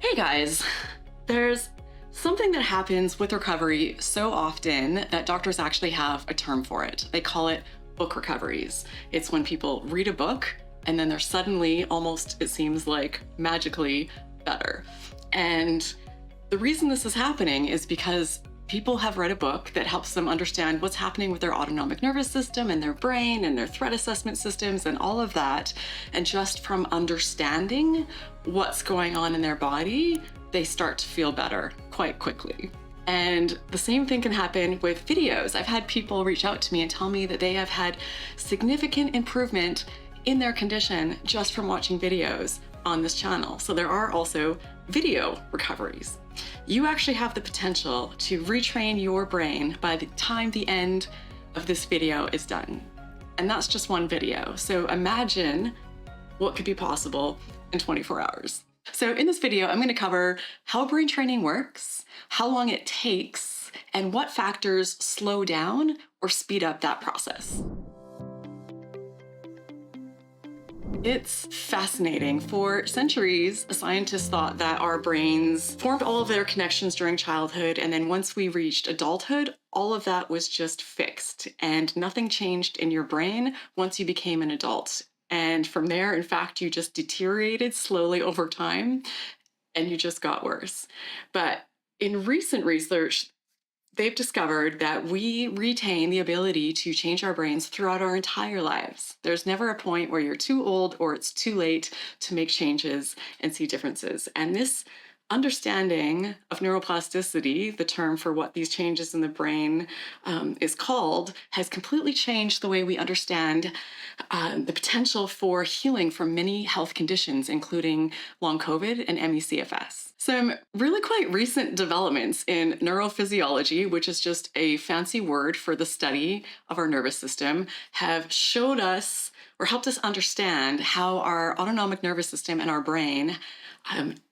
Hey guys, there's something that happens with recovery so often that doctors actually have a term for it. They call it book recoveries. It's when people read a book and then they're suddenly, almost it seems like magically, better. And the reason this is happening is because people have read a book that helps them understand what's happening with their autonomic nervous system and their brain and their threat assessment systems and all of that. And just from understanding what's going on in their body, they start to feel better quite quickly. And the same thing can happen with videos. I've had people reach out to me and tell me that they have had significant improvement in their condition just from watching videos on this channel. So there are also video recoveries. You actually have the potential to retrain your brain by the time the end of this video is done. And that's just one video. So imagine what could be possible in 24 hours. So in this video, I'm going to cover how brain training works, how long it takes, and what factors slow down or speed up that process. It's fascinating. For centuries, scientists thought that our brains formed all of their connections during childhood, and then once we reached adulthood, all of that was just fixed, and nothing changed in your brain once you became an adult. And from there, in fact, you just deteriorated slowly over time, and you just got worse. But in recent research, they've discovered that we retain the ability to change our brains throughout our entire lives. There's never a point where you're too old or it's too late to make changes and see differences. And this understanding of neuroplasticity, the term for what these changes in the brain is called, has completely changed the way we understand the potential for healing from many health conditions, including long COVID and ME/CFS. Some really quite recent developments in neurophysiology, which is just a fancy word for the study of our nervous system, have showed us or helped us understand how our autonomic nervous system and our brain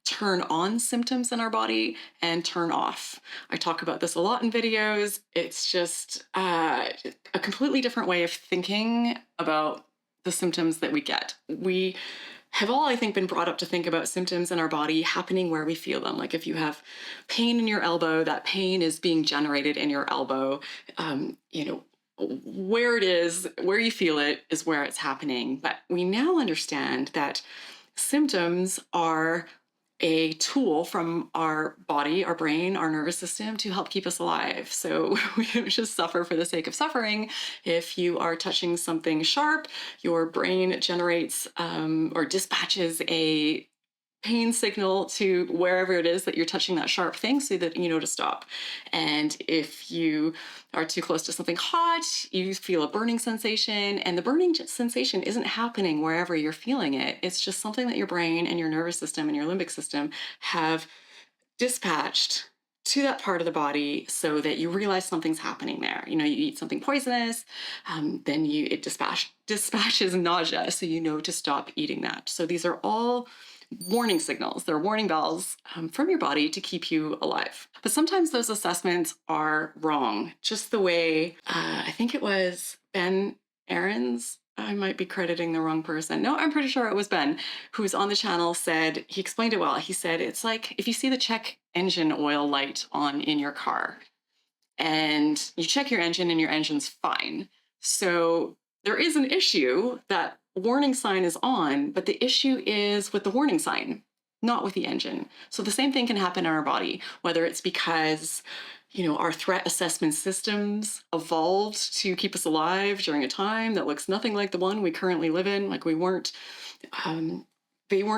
turn on symptoms in our body and turn off. I talk about this a lot in videos. It's just a completely different way of thinking about the symptoms that we get. We have all, I think, been brought up to think about symptoms in our body happening where we feel them. Like if you have pain in your elbow, that pain is being generated in your elbow. Where it is, where you feel it is where it's happening. But we now understand that symptoms are a tool from our body, our brain, our nervous system to help keep us alive. So we don't just suffer for the sake of suffering. If you are touching something sharp, your brain generates or dispatches a pain signal to wherever it is that you're touching that sharp thing so that you know to stop. And if you are too close to something hot, you feel a burning sensation, and the burning sensation isn't happening wherever you're feeling it. It's just something that your brain and your nervous system and your limbic system have dispatched to that part of the body so that you realize something's happening there. You eat something poisonous, then it dispatches nausea, so you know to stop eating that. So these are all warning signals. They're warning bells from your body to keep you alive. But sometimes those assessments are wrong, just the way, I think it was Ben Aarons, I might be crediting the wrong person. No, I'm pretty sure it was Ben, who was on the channel, said, he explained it well. He said, it's like if you see the check engine oil light on in your car and you check your engine and your engine's fine. So there is an issue that warning sign is on, but the issue is with the warning sign, not with the engine. So the same thing can happen in our body, whether it's because our threat assessment systems evolved to keep us alive during a time that looks nothing like the one we currently live in. Like they weren't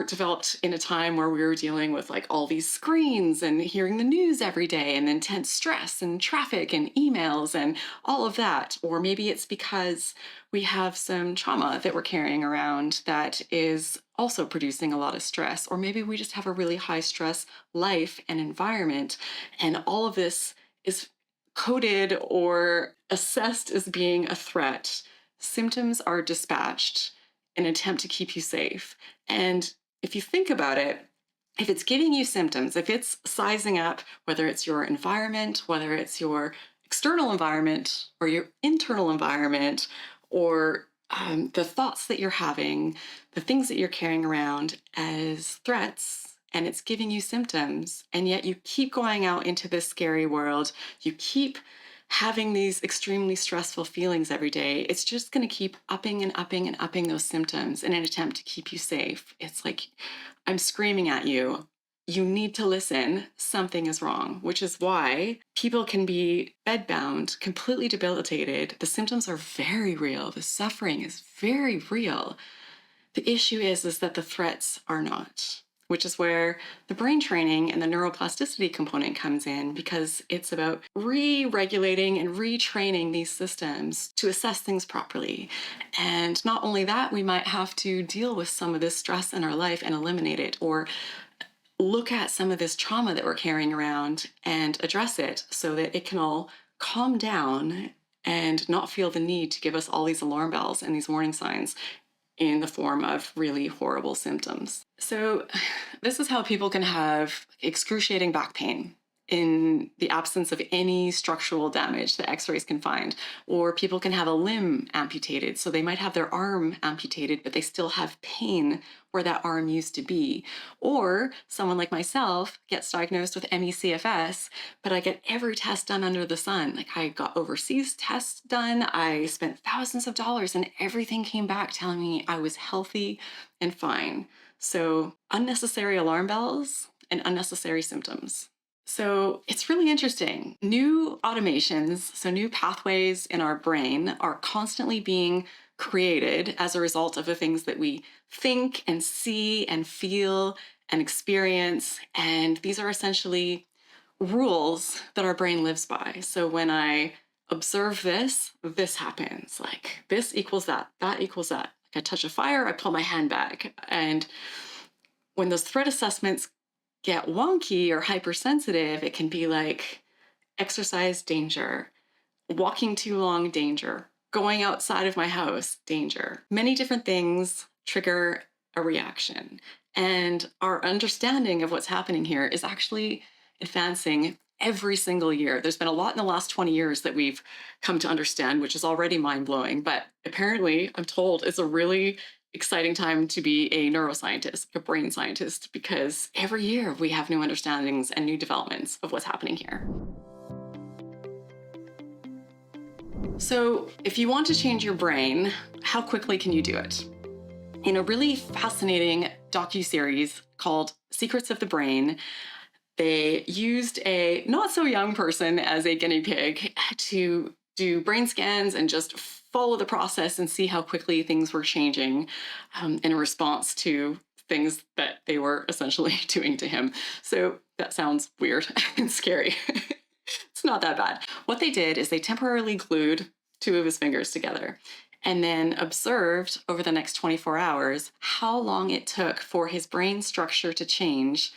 developed in a time where we were dealing with like all these screens and hearing the news every day and intense stress and traffic and emails and all of that. Or maybe it's because we have some trauma that we're carrying around that is also producing a lot of stress. Or maybe we just have a really high stress life and environment. And all of this is coded or assessed as being a threat. Symptoms are dispatched in an attempt to keep you safe. And if you think about it, if it's giving you symptoms, if it's sizing up, whether it's your environment, whether it's your external environment or your internal environment, or the thoughts that you're having, the things that you're carrying around as threats, and it's giving you symptoms, and yet you keep going out into this scary world, you keep having these extremely stressful feelings every day, it's just going to keep upping and upping and upping those symptoms in an attempt to keep you safe. It's like I'm screaming at you. You need to listen. Something is wrong, which is why people can be bedbound, completely debilitated. The symptoms are very real. The suffering is very real. The issue is that the threats are not, which is where the brain training and the neuroplasticity component comes in, because it's about re-regulating and retraining these systems to assess things properly. And not only that, we might have to deal with some of this stress in our life and eliminate it, or look at some of this trauma that we're carrying around and address it so that it can all calm down and not feel the need to give us all these alarm bells and these warning signs in the form of really horrible symptoms. So this is how people can have excruciating back pain in the absence of any structural damage that x-rays can find. Or people can have a limb amputated. So they might have their arm amputated, but they still have pain where that arm used to be. Or someone like myself gets diagnosed with ME/CFS, but I get every test done under the sun. Like, I got overseas tests done, I spent thousands of dollars, and everything came back telling me I was healthy and fine. So unnecessary alarm bells and unnecessary symptoms. So it's really interesting. New automations, so new pathways in our brain, are constantly being created as a result of the things that we think and see and feel and experience. And these are essentially rules that our brain lives by. So when I observe this, this happens. Like, this equals that, that equals that. Like, I touch a fire, I pull my hand back. And when those threat assessments get wonky or hypersensitive, it can be like exercise, danger, walking too long, danger, going outside of my house, danger. Many different things trigger a reaction. And our understanding of what's happening here is actually advancing every single year. There's been a lot in the last 20 years that we've come to understand, which is already mind-blowing. But apparently, I'm told, it's a really exciting time to be a neuroscientist, a brain scientist, because every year we have new understandings and new developments of what's happening here. So if you want to change your brain, how quickly can you do it? In a really fascinating docuseries called Secrets of the Brain, they used a not so young person as a guinea pig to do brain scans and just follow the process and see how quickly things were changing in response to things that they were essentially doing to him. So that sounds weird and scary. It's not that bad. What they did is they temporarily glued two of his fingers together and then observed over the next 24 hours how long it took for his brain structure to change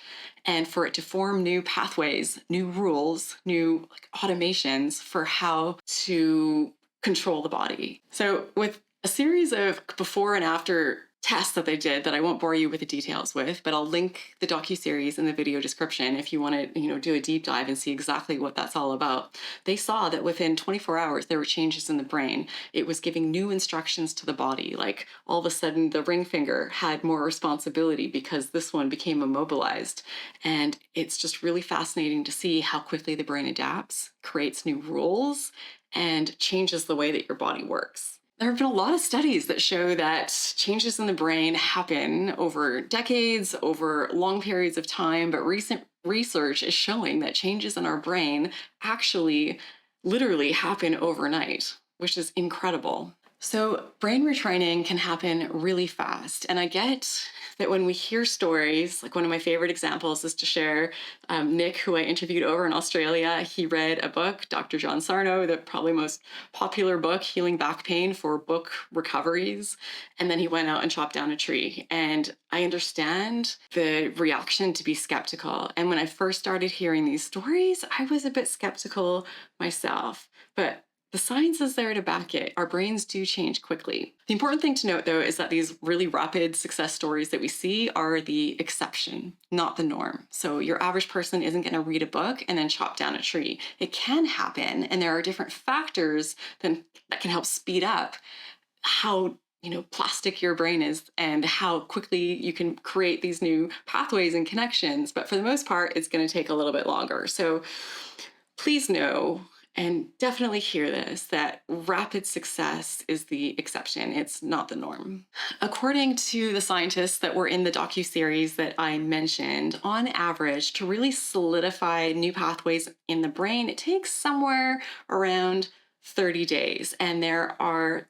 and for it to form new pathways, new rules, new automations for how to control the body. So with a series of before and after tests that they did that I won't bore you with the details with, but I'll link the docuseries in the video description if you want to, do a deep dive and see exactly what that's all about. They saw that within 24 hours, there were changes in the brain. It was giving new instructions to the body. Like, all of a sudden, the ring finger had more responsibility because this one became immobilized. And it's just really fascinating to see how quickly the brain adapts, creates new rules, and changes the way that your body works. There have been a lot of studies that show that changes in the brain happen over decades, over long periods of time, but recent research is showing that changes in our brain actually literally happen overnight, which is incredible. So brain retraining can happen really fast. And I get that when we hear stories, like one of my favorite examples is to share Nick, who I interviewed over in Australia. He read a book, Dr. John Sarno, the probably most popular book, Healing Back Pain, for book Recoveries. And then he went out and chopped down a tree. And I understand the reaction to be skeptical. And when I first started hearing these stories, I was a bit skeptical myself. But the science is there to back it. Our brains do change quickly. The important thing to note, though, is that these really rapid success stories that we see are the exception, not the norm. So your average person isn't going to read a book and then chop down a tree. It can happen, and there are different factors that can help speed up how plastic your brain is and how quickly you can create these new pathways and connections. But for the most part, it's going to take a little bit longer. So please know and definitely hear this, that rapid success is the exception. It's not the norm. According to the scientists that were in the docuseries that I mentioned, on average, to really solidify new pathways in the brain, it takes somewhere around 30 days. And there are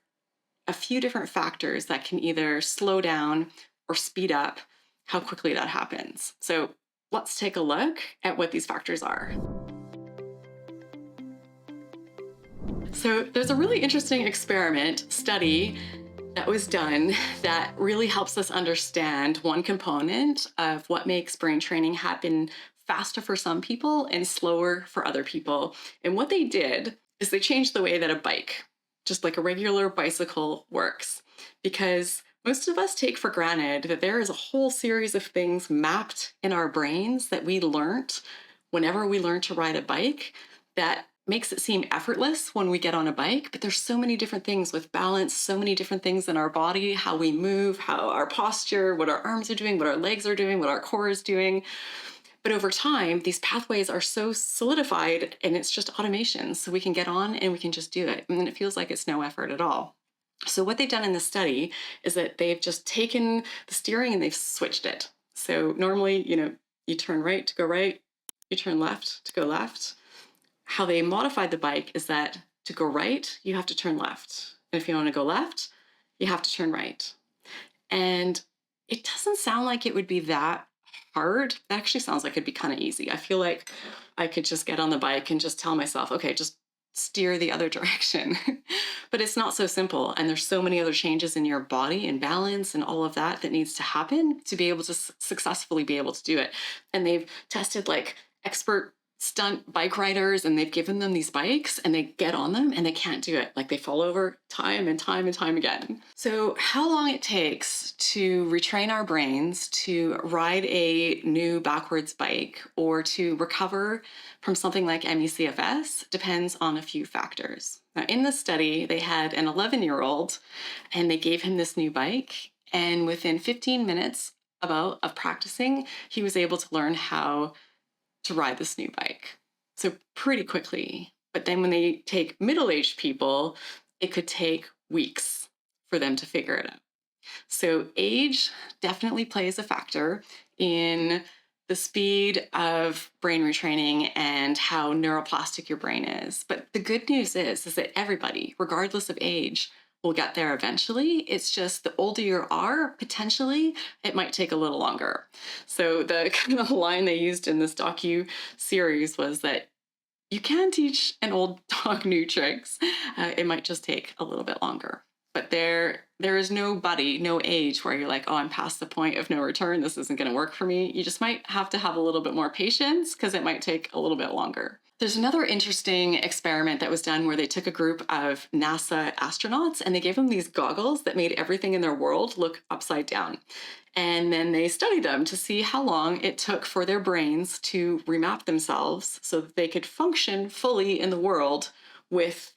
a few different factors that can either slow down or speed up how quickly that happens. So let's take a look at what these factors are. So there's a really interesting experiment study that was done that really helps us understand one component of what makes brain training happen faster for some people and slower for other people. And what they did is they changed the way that a bike, just like a regular bicycle, works. Because most of us take for granted that there is a whole series of things mapped in our brains that we learned whenever we learn to ride a bike that makes it seem effortless when we get on a bike. But there's so many different things with balance, so many different things in our body, how we move, how our posture, what our arms are doing, what our legs are doing, what our core is doing. But over time, these pathways are so solidified and it's just automation. So we can get on and we can just do it. And it feels like it's no effort at all. So what they've done in this study is that they've just taken the steering and they've switched it. So normally, you turn right to go right, you turn left to go left. How they modified the bike is that to go right, you have to turn left. And if you want to go left, you have to turn right. And it doesn't sound like it would be that hard. It actually sounds like it'd be kind of easy. I feel like I could just get on the bike and just tell myself, okay, just steer the other direction. But it's not so simple. And there's so many other changes in your body and balance and all of that needs to happen to be able to successfully be able to do it. And they've tested like expert stunt bike riders and they've given them these bikes and they get on them and they can't do it. Like they fall over time and time and time again. So how long it takes to retrain our brains to ride a new backwards bike or to recover from something like ME/CFS depends on a few factors. Now in the study, they had an 11-year-old and they gave him this new bike, and within 15 minutes of practicing, he was able to learn how to ride this new bike. So pretty quickly. But then when they take middle-aged people, it could take weeks for them to figure it out. So age definitely plays a factor in the speed of brain retraining and how neuroplastic your brain is. But the good news is that everybody, regardless of age, will get there eventually. It's just the older you are, potentially, it might take a little longer. So the kind of line they used in this docu-series was that you can teach an old dog new tricks. It might just take a little bit longer. But there is no age where you're like, oh, I'm past the point of no return. This isn't going to work for me. You just might have to have a little bit more patience because it might take a little bit longer. There's another interesting experiment that was done where they took a group of NASA astronauts and they gave them these goggles that made everything in their world look upside down. And then they studied them to see how long it took for their brains to remap themselves so that they could function fully in the world with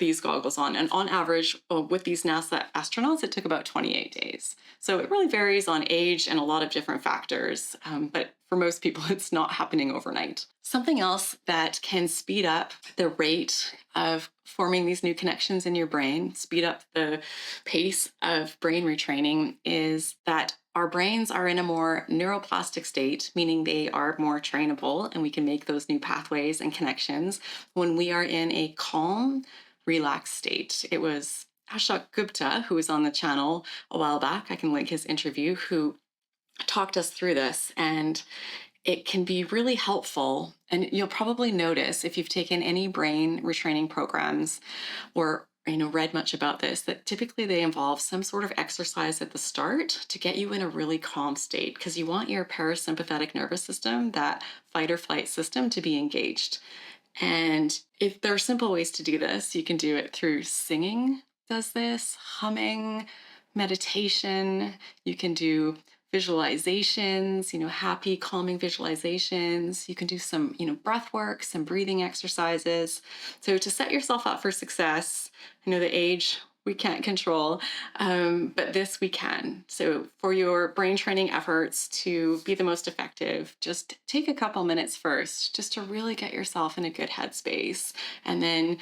these goggles on. And on average, with these NASA astronauts, it took about 28 days. So it really varies on age and a lot of different factors. But for most people, it's not happening overnight. Something else that can speed up the rate of forming these new connections in your brain, speed up the pace of brain retraining, is that our brains are in a more neuroplastic state, meaning they are more trainable and we can make those new pathways and connections when we are in a calm, relaxed state. It was Ashok Gupta, who was on the channel a while back, I can link his interview, who talked us through this, and it can be really helpful. And you'll probably notice if you've taken any brain retraining programs or read much about this, that typically they involve some sort of exercise at the start to get you in a really calm state, because you want your parasympathetic nervous system, that fight or flight system, to be engaged. And if there are simple ways to do this, you can do it through singing, does this, humming, meditation. You can do visualizations, happy, calming visualizations. You can do some, breath work, some breathing exercises. So to set yourself up for success, I know the age we can't control, but this we can. So for your brain training efforts to be the most effective, just take a couple minutes first, just to really get yourself in a good headspace. And then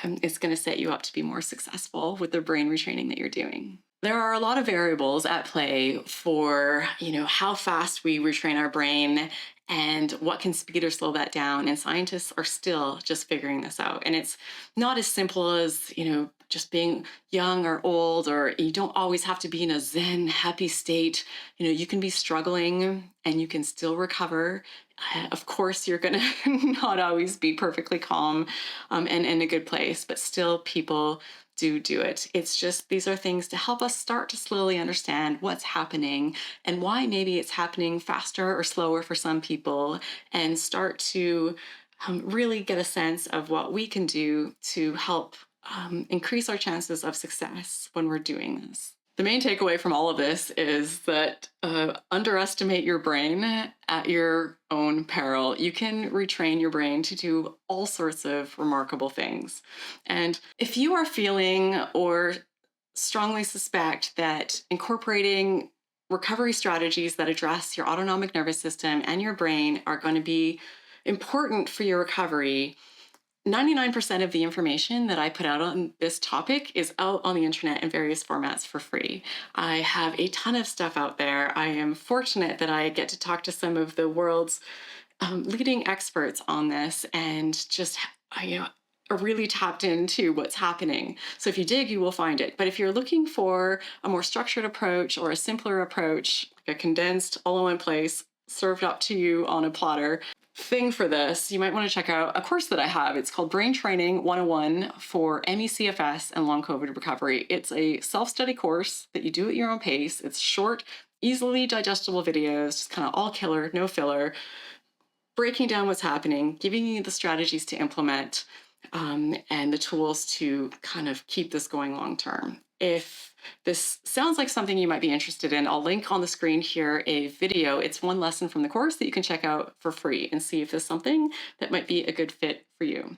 it's going to set you up to be more successful with the brain retraining that you're doing. There are a lot of variables at play for, how fast we retrain our brain and what can speed or slow that down. And scientists are still just figuring this out. And it's not as simple as, just being young or old, or you don't always have to be in a zen, happy state. You can be struggling and you can still recover. Of course, you're going to not always be perfectly calm and in a good place, but still people do it. It's just, these are things to help us start to slowly understand what's happening and why maybe it's happening faster or slower for some people, and start to really get a sense of what we can do to help increase our chances of success when we're doing this. The main takeaway from all of this is that underestimate your brain at your own peril. You can retrain your brain to do all sorts of remarkable things. And if you are feeling or strongly suspect that incorporating recovery strategies that address your autonomic nervous system and your brain are going to be important for your recovery, 99% of the information that I put out on this topic is out on the internet in various formats for free. I have a ton of stuff out there. I am fortunate that I get to talk to some of the world's leading experts on this, and just, are really tapped into what's happening. So if you dig, you will find it. But if you're looking for a more structured approach or a simpler approach, like a condensed, all in one place, served up to you on a platter thing for this, you might want to check out a course that I have. It's called Brain Training 101 for ME/CFS and Long COVID Recovery. It's a self-study course that you do at your own pace. It's short, easily digestible videos, just kind of all killer, no filler, breaking down what's happening, giving you the strategies to implement, and the tools to kind of keep this going long term. If this sounds like something you might be interested in, I'll link on the screen here a video. It's one lesson from the course that you can check out for free and see if there's something that might be a good fit for you.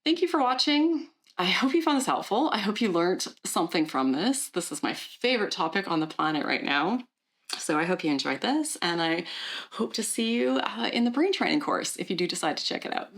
Thank you for watching. I hope you found this helpful. I hope you learned something from this. This is my favorite topic on the planet right now. So I hope you enjoyed this, and I hope to see you in the brain training course if you do decide to check it out.